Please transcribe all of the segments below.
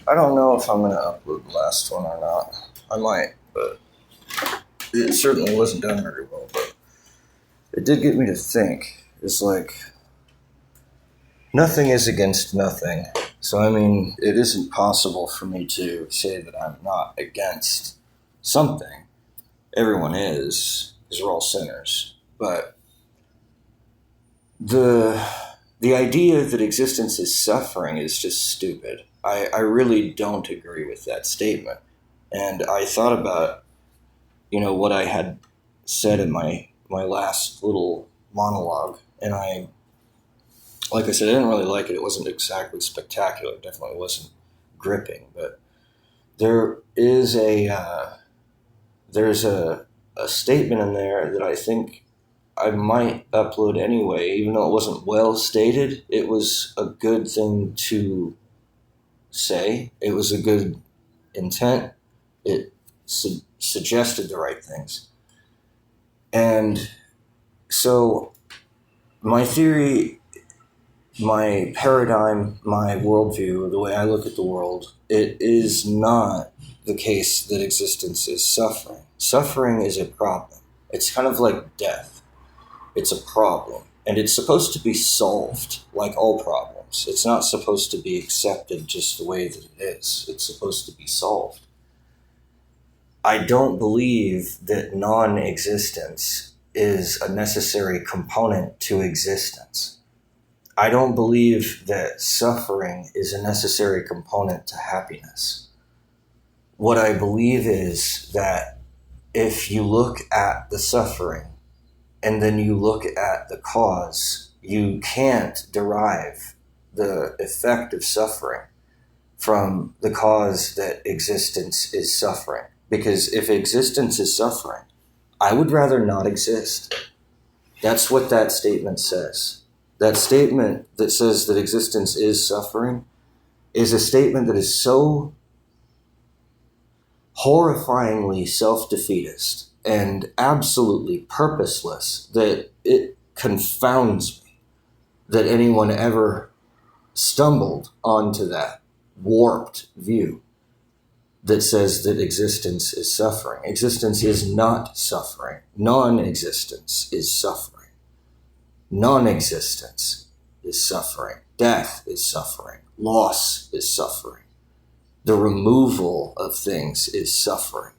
I don't know if I'm going to upload the last one or not. I might, but it certainly wasn't done very well. But it did get me to think. It's like, nothing is against nothing. So, I mean, it isn't possible for me to say that I'm not against something. Everyone is, because we're all sinners. But the idea that existence is suffering is just stupid. I really don't agree with that statement. And I thought about, what I had said in my last little monologue. And like I said, I didn't really like it. It wasn't exactly spectacular. It definitely wasn't gripping. But there is there's a statement in there that I think I might upload anyway, even though it wasn't well stated. It was a good thing to say. It was a good intent. It suggested the right things. And so my theory, my paradigm, my worldview, the way I look at the world, it is not the case that existence is suffering. Suffering is a problem. It's kind of like death. It's a problem. And it's supposed to be solved like all problems. It's not supposed to be accepted just the way that it is. It's supposed to be solved. I don't believe that non-existence is a necessary component to existence. I don't believe that suffering is a necessary component to happiness. What I believe is that if you look at the suffering and then you look at the cause, you can't derive the effect of suffering from the cause that existence is suffering. Because if existence is suffering, I would rather not exist. That's what that statement says. That statement that says that existence is suffering is a statement that is so horrifyingly self-defeatist and absolutely purposeless that it confounds me that anyone ever stumbled onto that warped view that says that existence is suffering. Existence is not suffering. Non-existence is suffering. Non-existence is suffering. Death is suffering. Loss is suffering. The removal of things is suffering.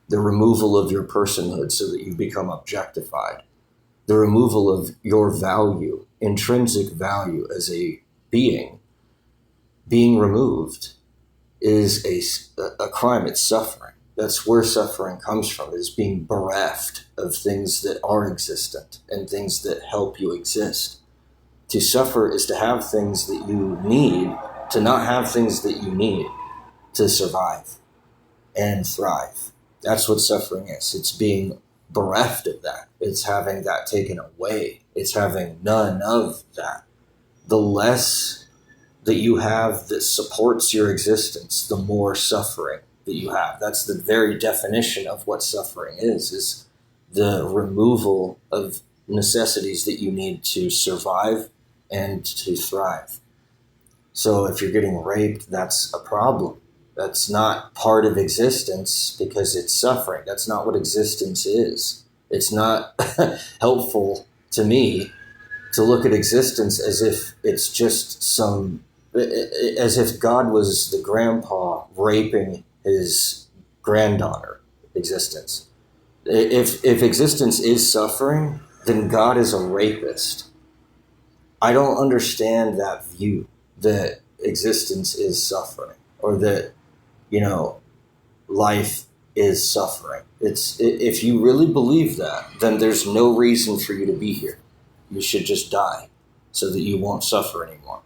The removal of your personhood so that you become objectified. The removal of your value, intrinsic value as a being removed is a crime. It's suffering. That's where suffering comes from, is being bereft of things that are existent and things that help you exist. To suffer is to have things that you need, to not have things that you need to survive and thrive. That's what suffering is. It's being bereft of that. It's having that taken away. It's having none of that. The less that you have that supports your existence, the more suffering that you have. That's the very definition of what suffering is the removal of necessities that you need to survive and to thrive. So if you're getting raped, that's a problem. That's not part of existence because it's suffering. That's not what existence is. It's not helpful to me to look at existence as if it's just as if God was the grandpa raping his granddaughter existence. If existence is suffering, then God is a rapist. I don't understand that view that existence is suffering or that, life is suffering. If you really believe that, then there's no reason for you to be here. You should just die so that you won't suffer anymore.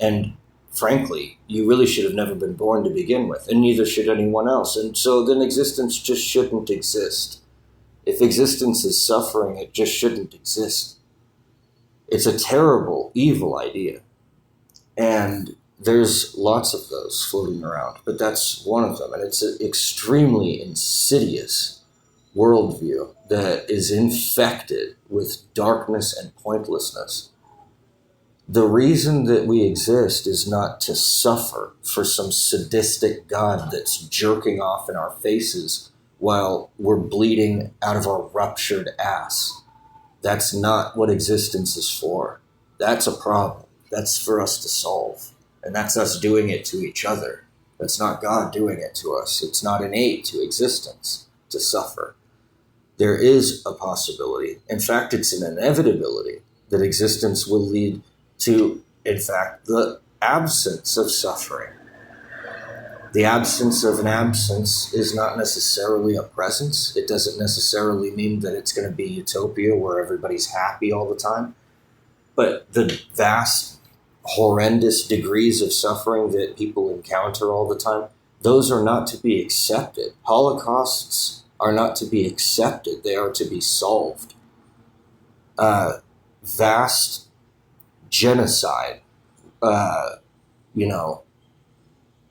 And frankly, you really should have never been born to begin with, and neither should anyone else. And so then existence just shouldn't exist. If existence is suffering, it just shouldn't exist. It's a terrible, evil idea. And there's lots of those floating around, but that's one of them. And it's an extremely insidious worldview that is infected with darkness and pointlessness. The reason that we exist is not to suffer for some sadistic God that's jerking off in our faces while we're bleeding out of our ruptured ass. That's not what existence is for. That's a problem. That's for us to solve. And that's us doing it to each other. That's not God doing it to us. It's not innate to existence to suffer. There is a possibility. In fact, it's an inevitability that existence will lead to, in fact, the absence of suffering. The absence of an absence is not necessarily a presence. It doesn't necessarily mean that it's going to be utopia where everybody's happy all the time. But the vast, horrendous degrees of suffering that people encounter all the time, those are not to be accepted. Holocausts are not to be accepted. They are to be solved. Vast genocide,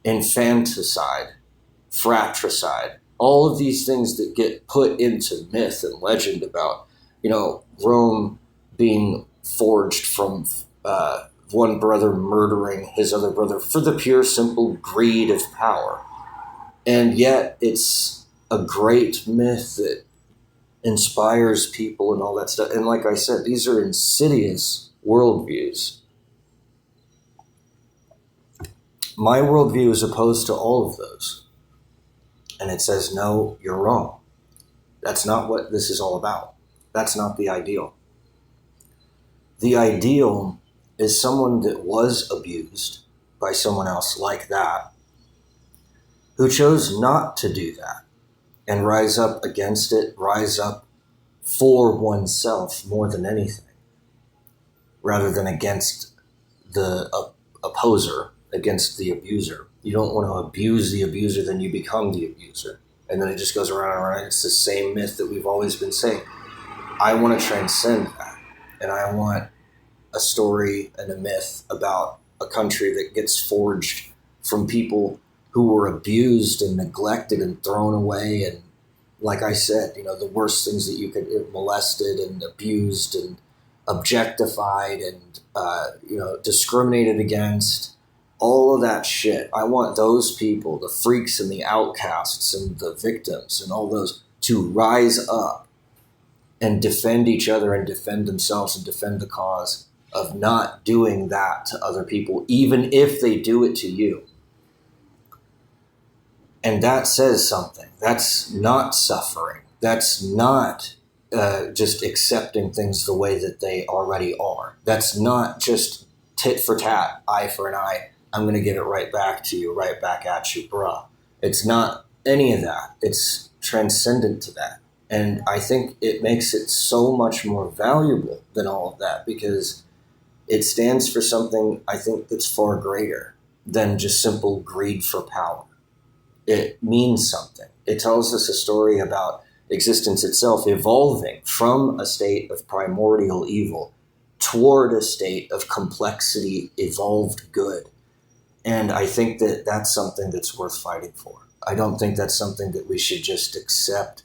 infanticide, fratricide, all of these things that get put into myth and legend about, Rome being forged from one brother murdering his other brother for the pure, simple greed of power. And yet it's a great myth that inspires people and all that stuff. And like I said, these are insidious worldviews. My worldview is opposed to all of those. And it says, no, you're wrong. That's not what this is all about. That's not the ideal. The ideal is someone that was abused by someone else like that, who chose not to do that and rise up against it, rise up for oneself more than anything, rather than against the opposer, against the abuser. You don't want to abuse the abuser, then you become the abuser. And then it just goes around and around. It's the same myth that we've always been saying. I want to transcend that. And I want a story and a myth about a country that gets forged from people who were abused and neglected and thrown away. And like I said, the worst things that you could, molested and abused and objectified and, discriminated against. All of that shit. I want those people, the freaks and the outcasts and the victims and all those, to rise up and defend each other and defend themselves and defend the cause of not doing that to other people, even if they do it to you. And that says something. That's not suffering. That's not just accepting things the way that they already are. That's not just tit for tat, eye for an eye. I'm going to give it right back to you, right back at you, bruh. It's not any of that. It's transcendent to that. And I think it makes it so much more valuable than all of that, because it stands for something, I think, that's far greater than just simple greed for power. It means something. It tells us a story about existence itself evolving from a state of primordial evil toward a state of complexity, evolved good. And I think that that's something that's worth fighting for. I don't think that's something that we should just accept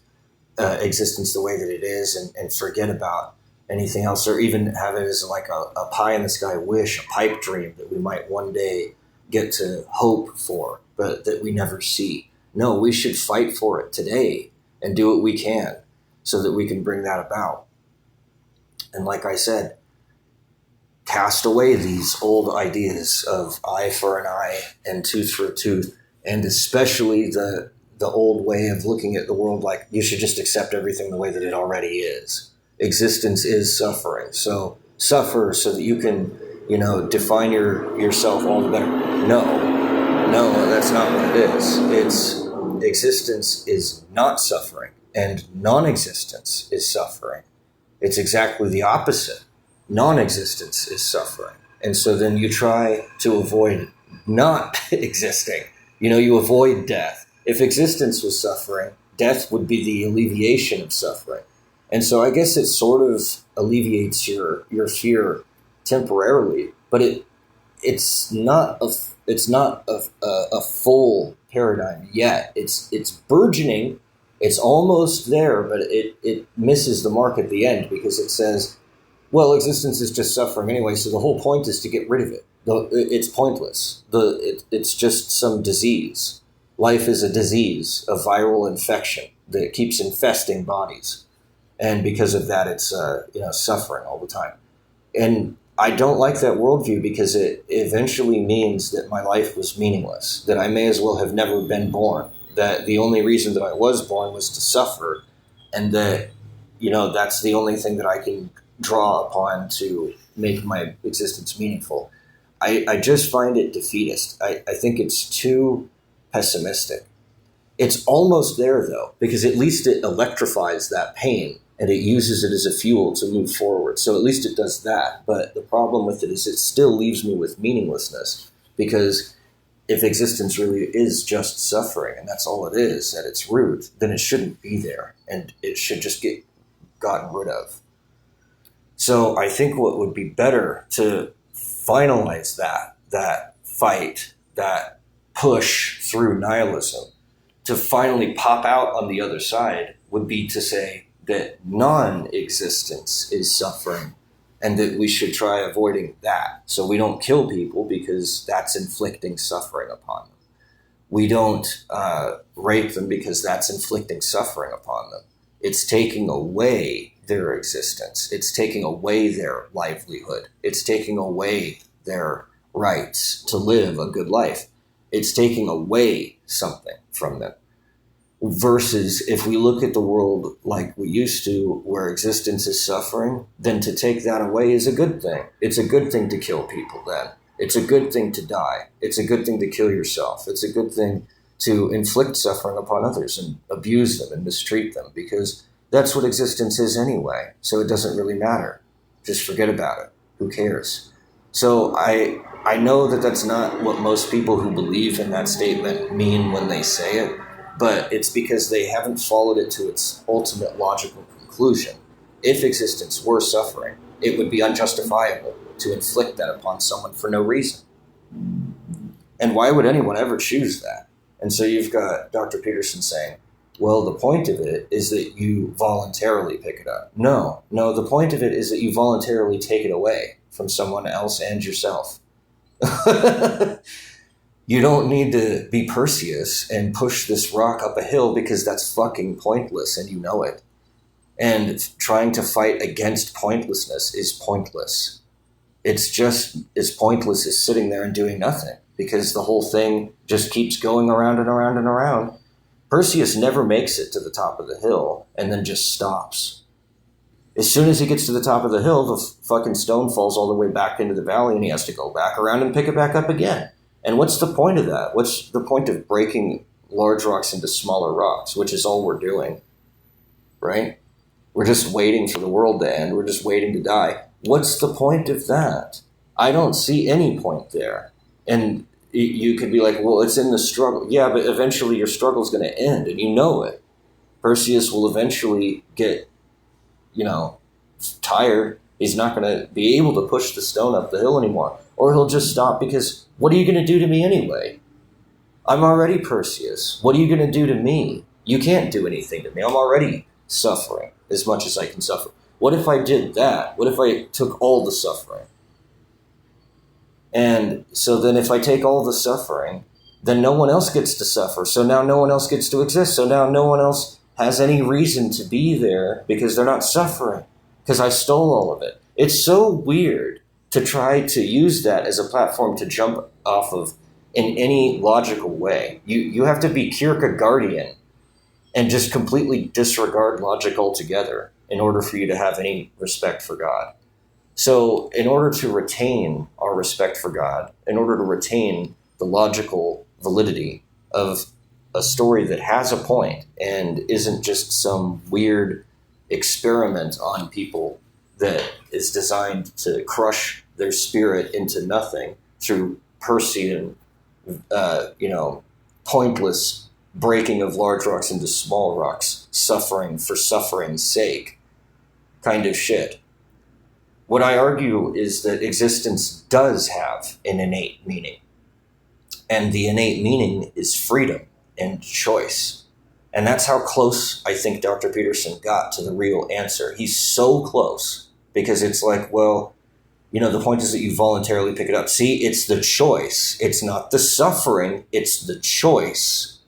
existence the way that it is and forget about anything else, or even have it as like a pie in the sky wish, a pipe dream that we might one day get to hope for, but that we never see. No, we should fight for it today and do what we can so that we can bring that about. And like I said, cast away these old ideas of eye for an eye and tooth for a tooth, and especially the old way of looking at the world like you should just accept everything the way that it already is. Existence is suffering. So suffer so that you can, define yourself all the better. No, that's not what it is. Existence is not suffering, and non-existence is suffering. It's exactly the opposite. Non-existence is suffering. And so then you try to avoid not existing. You avoid death. If existence was suffering, death would be the alleviation of suffering. And so I guess it sort of alleviates your fear temporarily, but it's not a full paradigm yet. It's burgeoning. It's almost there, but it misses the mark at the end, because it says, Well, existence is just suffering anyway, so the whole point is to get rid of it. It's pointless. It's just some disease. Life is a disease, a viral infection that keeps infesting bodies. And because of that, it's suffering all the time. And I don't like that worldview because it eventually means that my life was meaningless, that I may as well have never been born, that the only reason that I was born was to suffer, and that, that's the only thing that I can draw upon to make my existence meaningful. I just find it defeatist. I think it's too pessimistic. It's almost there, though, because at least it electrifies that pain and it uses it as a fuel to move forward. So at least it does that. But the problem with it is it still leaves me with meaninglessness, because if existence really is just suffering, and that's all it is at its root, then it shouldn't be there, and it should just get gotten rid of. So I think what would be better to finalize that fight, that push through nihilism, to finally pop out on the other side, would be to say that non-existence is suffering, and that we should try avoiding that. So we don't kill people because that's inflicting suffering upon them. We don't rape them because that's inflicting suffering upon them. It's taking away their existence. It's taking away their livelihood. It's taking away their rights to live a good life. It's taking away something from them. Versus if we look at the world like we used to, where existence is suffering, then to take that away is a good thing. It's a good thing to kill people then. It's a good thing to die. It's a good thing to kill yourself. It's a good thing to inflict suffering upon others and abuse them and mistreat them, because that's what existence is anyway. So it doesn't really matter. Just forget about it. Who cares? So I know that that's not what most people who believe in that statement mean when they say it, but it's because they haven't followed it to its ultimate logical conclusion. If existence were suffering, it would be unjustifiable to inflict that upon someone for no reason. And why would anyone ever choose that? And so you've got Dr. Peterson saying, well, the point of it is that you voluntarily pick it up. No, the point of it is that you voluntarily take it away from someone else and yourself. You don't need to be Perseus and push this rock up a hill, because that's fucking pointless and you know it. And trying to fight against pointlessness is pointless. It's just as pointless as sitting there and doing nothing, because the whole thing just keeps going around and around and around. Perseus never makes it to the top of the hill and then just stops. As soon as he gets to the top of the hill, the fucking stone falls all the way back into the valley and he has to go back around and pick it back up again. And what's the point of that? What's the point of breaking large rocks into smaller rocks, which is all we're doing, right? We're just waiting for the world to end. We're just waiting to die. What's the point of that? I don't see any point there. And you could be like, well, it's in the struggle. Yeah, but eventually your struggle is going to end, and you know it. Perseus will eventually get, tired. He's not going to be able to push the stone up the hill anymore. Or he'll just stop, because what are you going to do to me anyway? I'm already Perseus. What are you going to do to me? You can't do anything to me. I'm already suffering as much as I can suffer. What if I did that? What if I took all the suffering? And so then if I take all the suffering, then no one else gets to suffer. So now no one else gets to exist. So now no one else has any reason to be there, because they're not suffering, because I stole all of it. It's so weird to try to use that as a platform to jump off of in any logical way. You have to be Kierkegaardian and just completely disregard logic altogether in order for you to have any respect for God. So in order to retain our respect for God, in order to retain the logical validity of a story that has a point and isn't just some weird experiment on people that is designed to crush their spirit into nothing through Persean, pointless breaking of large rocks into small rocks, suffering for suffering's sake kind of shit. What I argue is that existence does have an innate meaning. And the innate meaning is freedom and choice. And that's how close I think Dr. Peterson got to the real answer. He's so close because it's like, well, the point is that you voluntarily pick it up. See, it's the choice. It's not the suffering. It's the choice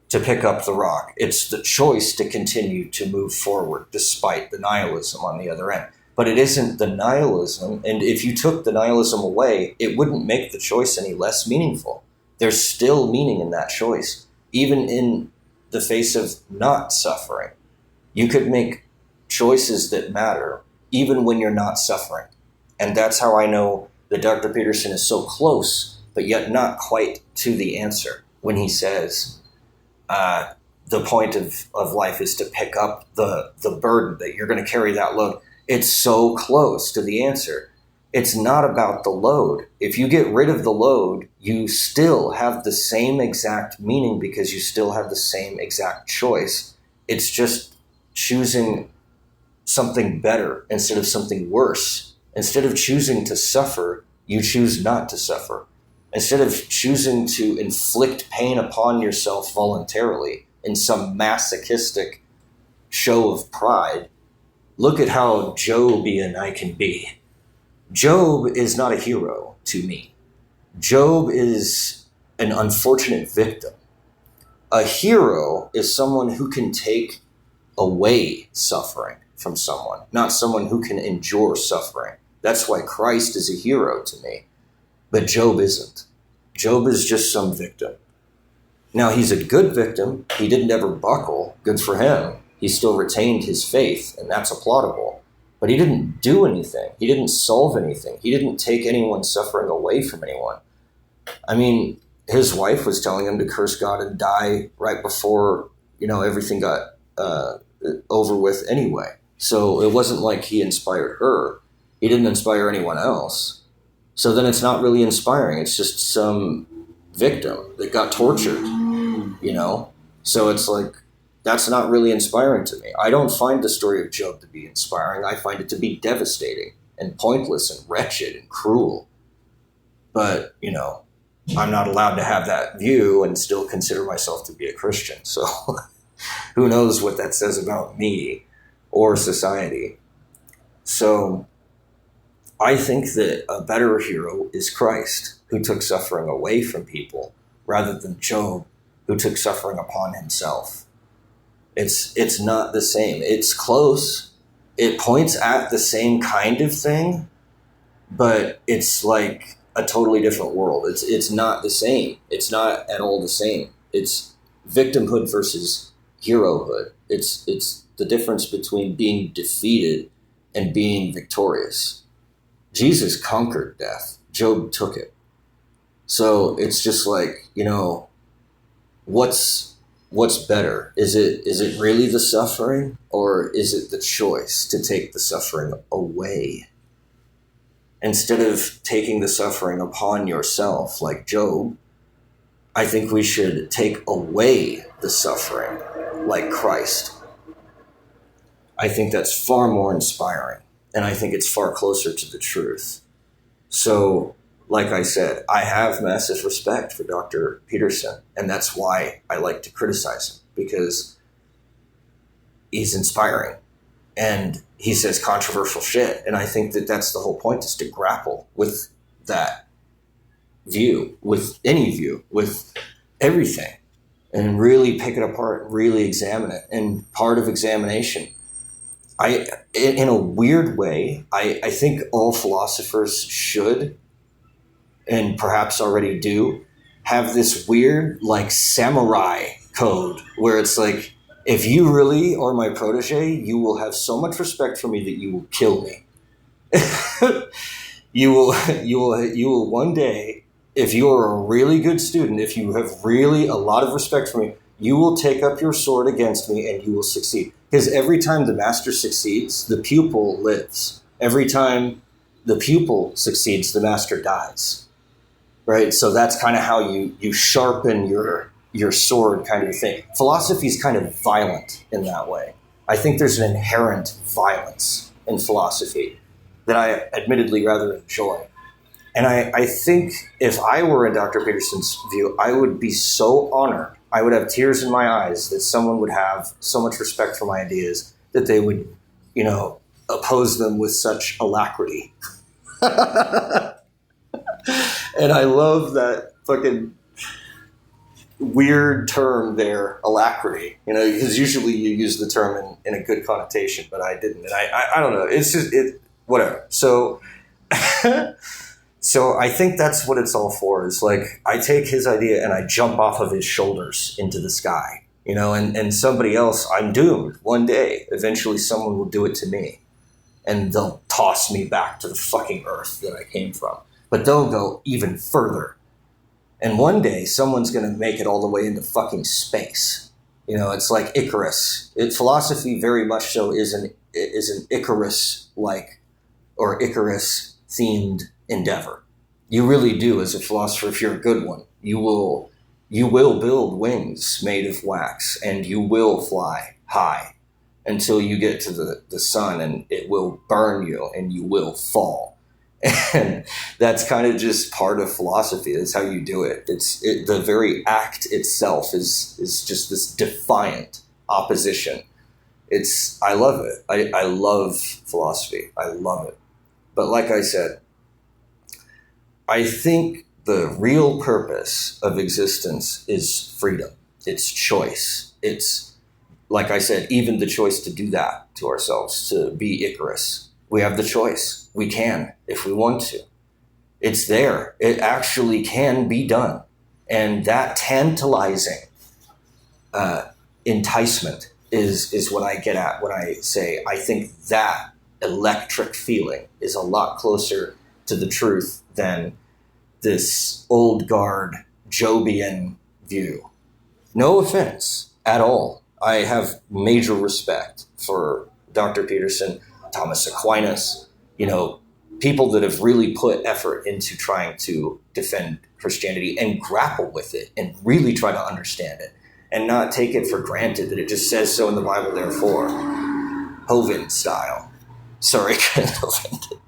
to pick up the rock. It's the choice to continue to move forward despite the nihilism on the other end. But it isn't the nihilism. And if you took the nihilism away, it wouldn't make the choice any less meaningful. There's still meaning in that choice, even in the face of not suffering. You could make choices that matter, even when you're not suffering. And that's how I know that Dr. Peterson is so close, but yet not quite to the answer when he says, the point of life is to pick up the burden, that you're going to carry that load. It's so close to the answer. It's not about the load. If you get rid of the load, you still have the same exact meaning because you still have the same exact choice. It's just choosing something better instead of something worse. Instead of choosing to suffer, you choose not to suffer. Instead of choosing to inflict pain upon yourself voluntarily in some masochistic show of pride, look at how Jobian I can be. Job is not a hero to me. Job is an unfortunate victim. A hero is someone who can take away suffering from someone, not someone who can endure suffering. That's why Christ is a hero to me. But Job isn't. Job is just some victim. Now, he's a good victim. He didn't ever buckle. Good for him. He still retained his faith, and that's applaudable. But he didn't do anything. He didn't solve anything. He didn't take anyone's suffering away from anyone. I mean, his wife was telling him to curse God and die right before, everything got over with anyway. So it wasn't like he inspired her. He didn't inspire anyone else. So then it's not really inspiring. It's just some victim that got tortured, So it's like, that's not really inspiring to me. I don't find the story of Job to be inspiring. I find it to be devastating and pointless and wretched and cruel. But, I'm not allowed to have that view and still consider myself to be a Christian. So who knows what that says about me or society. So I think that a better hero is Christ, who took suffering away from people, rather than Job, who took suffering upon himself. It's not the same. It's close. It points at the same kind of thing, but it's like a totally different world. It's not the same. It's not at all the same. It's victimhood versus herohood. It's the difference between being defeated and being victorious. Jesus conquered death. Job took it. So it's just like, what's better? Is it really the suffering, or is it the choice to take the suffering away? Instead of taking the suffering upon yourself like Job, I think we should take away the suffering like Christ. I think that's far more inspiring, and I think it's far closer to the truth. So, like I said, I have massive respect for Dr. Peterson, and that's why I like to criticize him, because he's inspiring and he says controversial shit. And I think that that's the whole point, is to grapple with that view, with any view, with everything, and really pick it apart, really examine it. And part of examination, in a weird way, I think all philosophers should, and perhaps already do, have this weird, like, samurai code where it's like, if you really are my protege, you will have so much respect for me that you will kill me. you will one day, if you are a really good student, if you have really a lot of respect for me, you will take up your sword against me and you will succeed. Because every time the master succeeds, the pupil lives. Every time the pupil succeeds, the master dies. Right? So that's kind of how you sharpen your sword, kind of thing. Philosophy is kind of violent in that way. I think there's an inherent violence in philosophy that I admittedly rather enjoy. And I think if I were in Dr. Peterson's view, I would be so honored. I would have tears in my eyes that someone would have so much respect for my ideas that they would, oppose them with such alacrity. And I love that fucking weird term there, alacrity. You know, because usually you use the term in a good connotation, but I didn't. And I don't know. It's just whatever. So, so I think that's what it's all for. Is like I take his idea and I jump off of his shoulders into the sky. You know, and somebody else, I'm doomed. One day, eventually someone will do it to me. And they'll toss me back to the fucking earth that I came from. But they'll go even further. And one day, someone's going to make it all the way into fucking space. You know, it's like Icarus. Philosophy very much so is an Icarus-like or Icarus-themed endeavor. You really do, as a philosopher, if you're a good one. You will build wings made of wax, and you will fly high until you get to the sun, and it will burn you and you will fall. And that's kind of just part of philosophy. That's how you do it. The very act itself is just this defiant opposition. I love it. I love philosophy. I love it. But like I said, I think the real purpose of existence is freedom. It's choice. It's, like I said, even the choice to do that to ourselves, to be Icarus. We have the choice. We can, if we want to. It's there. It actually can be done. And that tantalizing enticement is what I get at when I say I think that electric feeling is a lot closer to the truth than this old guard Jobian view. No offense at all. I have major respect for Dr. Peterson, Thomas Aquinas, you know, people that have really put effort into trying to defend Christianity and grapple with it and really try to understand it and not take it for granted that it just says so in the Bible, therefore. Hovind style. Sorry, kind of offended.